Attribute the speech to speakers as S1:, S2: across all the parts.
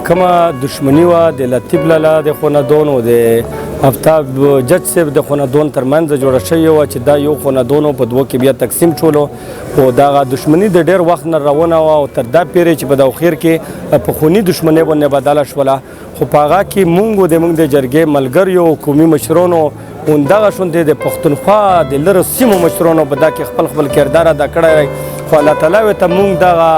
S1: کومه دشمني وه د لطیف لالا د خوندون او د آفتاب جج صاحب د خوندون ترمنځ جوړه شوې وه چې دا یو خوندون په دوه کې بیا تقسیم شولو او دغه دشمني د ډېر وخت نه روانه وه او تر دا پیرې چې په داخیر کې په خوني دشمنۍ باندې بدله شوله خو په هغه کې مونږ د جرګې ملګریو قومي مشرانو همدغه شونتې د پښتونخوا د لرو سیمو مشرانو په دا کې خپل کردار ادا کړی خو الله تعالی ورته مونږ دغه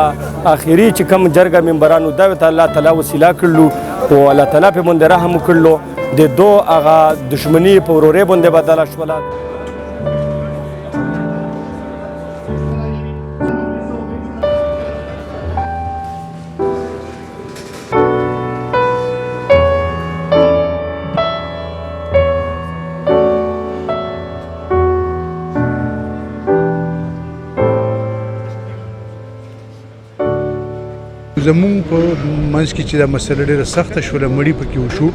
S1: آخري چې کوم جرګه ممبرانو دا ورته الله تعالی وسیله کړلو او الله تعالی پرې باندې رحم وکړلو د دو هغه دشمني په ورورۍ باندې بدله شوله.
S2: زمونږ په منځ کې چې دا مسله ډېره سخته شوله مړي پکې وشو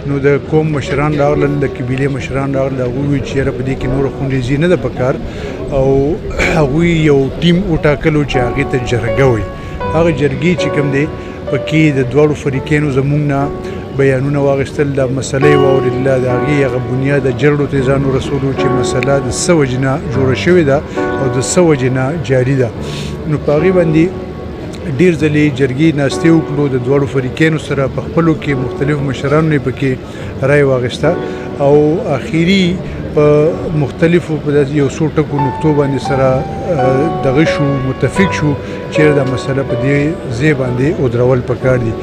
S2: نو د قوم مشران راغلل د قبیلې مشران راغلل هغوی وویل چې یاره په دې کې نوره خونریزي نه ده پکار او هغوی یو ټیم وټاکلو چې هغې ته جرګه وایي هغه جرګې چې کوم دی پکې د دواړو فریقینو زمونږ نه بیانونه واخیستل دا مسله یې واورېدله د هغې هغه بنیاد جرړو ته یې ځان ورسولو چې مسله د څه وجې نه جوړه شوې ده او د څه وجې نه جاري ده نو په هغې باندې ډیر ځلې جرګې ناستې وکړو د دواړو فریقینو سره په خپلو کې مختلفو مشرانو یې پکې رایه واخیسته او اخري په مختلفو په داسې یو څو ټکو نقطو باندې سره دغه شو متفق شو چې دا مسله په دې ځای باندې ودرول پکار دي.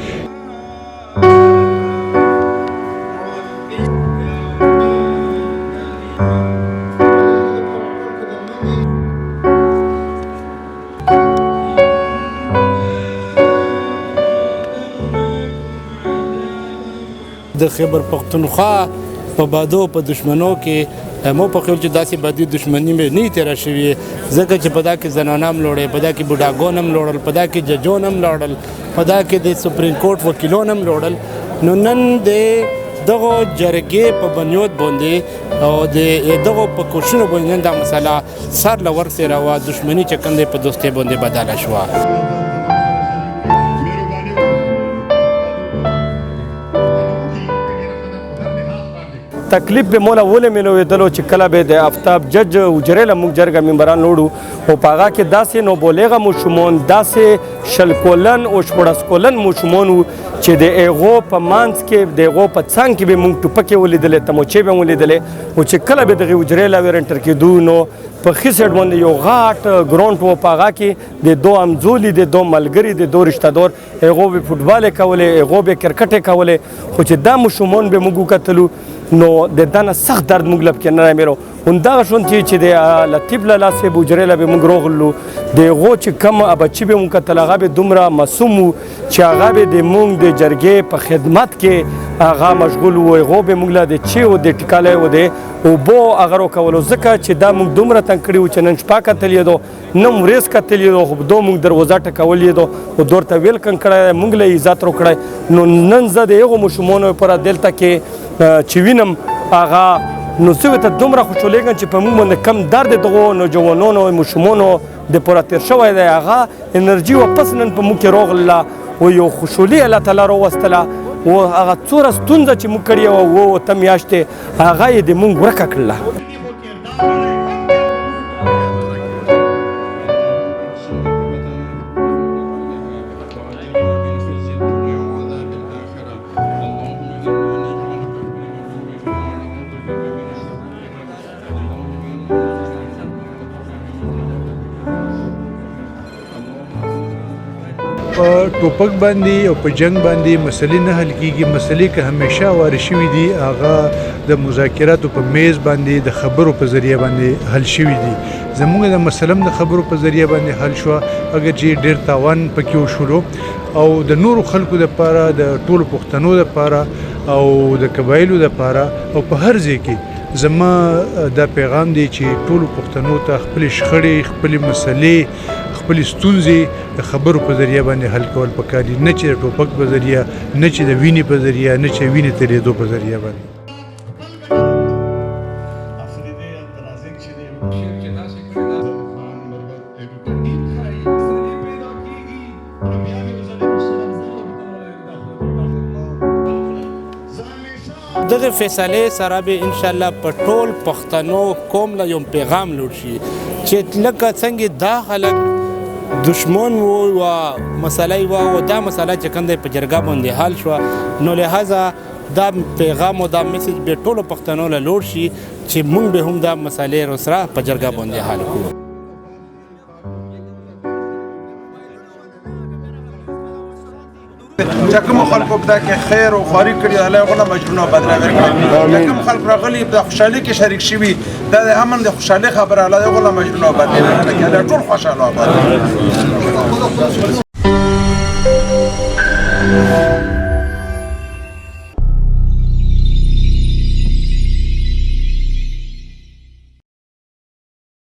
S3: د خیبر پختونخوا په بادو په دشمنو کې مو په خیال چې داسې بادي دشمني مې نه تېره شوې ځکه چې په دا کې زنانه هم لوړې په دا کې بوډاګان هم لوړل په دا کې ججون هم لوړل په دا کې د سپریم کورټ وکیلان هم لوړل نو نن د دغه جرګې په بنیاد باندې او د دغه په کوششونو باندې نن دا مسله سر له ورسېره وه دشمني چې کوم دی په دوستۍ باندې بدله شوه.
S1: تکلیف به مولا ولې ملوېدلو چې کله به د آفتاب جج حجرې له موږ جرګه ممبران وړو او په هغه کې داسې نوبالغه ماشومان داسې شل کلن او شپاړس کلن ماشومان وو چې د هغو په منځ کې د هغو په څنګ کې به موږ ټوپکې ولیدلې تموچې به ولیدلې او چې کله به دغې حجرې له وینټر کېدو نو په ښي سایډ باندې یو غاټ ګراونډ و په هغه کې د دو همزولي د دو ملګري د دو رشته دار هغو به فوټبال یې کولې هغو به کرکټ یې کولې خو چې دا ماشومان به موږ وکتلو نو د دنه سخت درد موږ لب کې نه رامیرو همدغه شونتې چې د لطیف لالا صاحب حجرې له به موږ راغلو د هغو چې کوم بچي به موږ کتل هغه به دومره معصوم وو چې هغه به د موږ د جرګې په خدمت کې هغه مشغول وو هغو به موږ له د چیو د ټکالی و د اوبو هغه راکولو ځکه چې دا موږ دومره تنګ کړي وو چې نن شپه کتلی دو نه مو ورځ کتلی دو خو دو موږ دروازه ټکولې دو او دور ته ویلکم کړی موږ له عزت راکړی نو نن زه د هغو ماشومانو لپاره دلته کې چې وینم هغه نو زه ورته دومره خوشحالېږم چې په موږ باندې کم درد دغو نوجوانانو ماشومانو دپاره تېر شوی دی هغه انرژي واپس نن په موږ کې راغله او یو خوشحالي الله تعالی راوستله او هغه څومره ستونزه چې موږ کړې وه اوه اته میاشتې هغه یې د موږ ورکه کړله.
S2: په ټوپک باندې او په جنگ باندې مسلې نه حل کیږي مسلې که همیشه وارد شوي دي هغه د مذاکراتو په میز باندې د خبرو په ذریعه باندې حل شوي دي زموږ د مسلم د خبرو په ذریعه باندې حل شوه اگر چې ډېر تاوان پکې وشولو او د نورو خلکو دپاره د ټولو پښتنو دپاره او د قبایلو دپاره او په هر ځای کې زما دا پیغام دی چې ټولو پښتنو ته خپلې شخړې خپلې مسلې خپلې ستونزې د خبرو په ذریعه باندې حل کول پکار دي نه چې د ټوپک په ذریعه نه چې د وینې په ذریعه نه چې وینې تېرېدو په ذریعه باندې.
S3: دغه فیصلې سره به انشاءالله په ټول پښتنو قوم له یو پیغام لوړ شي چې لکه څنګه دا خلک دشمن وو و مسله وه او دا مسله چې کوم دی په جرګه باندې حل شوه نو لهذا دا پیغام او دا میسج به ټولو پښتنو له لوړ شي چې موږ به هم دا مسلې سره په جرګه باندې حل کړو.
S4: چې کوم خلکو په کې خیر او خواري کړی الله غو له مجرونه بدل ورکړي کوم خلک راغلي په خوشحالي کې شریک شوي دا د امن د خوشحالي خبره الله غو له مجرونه بدل ورکړي ټول خوشاله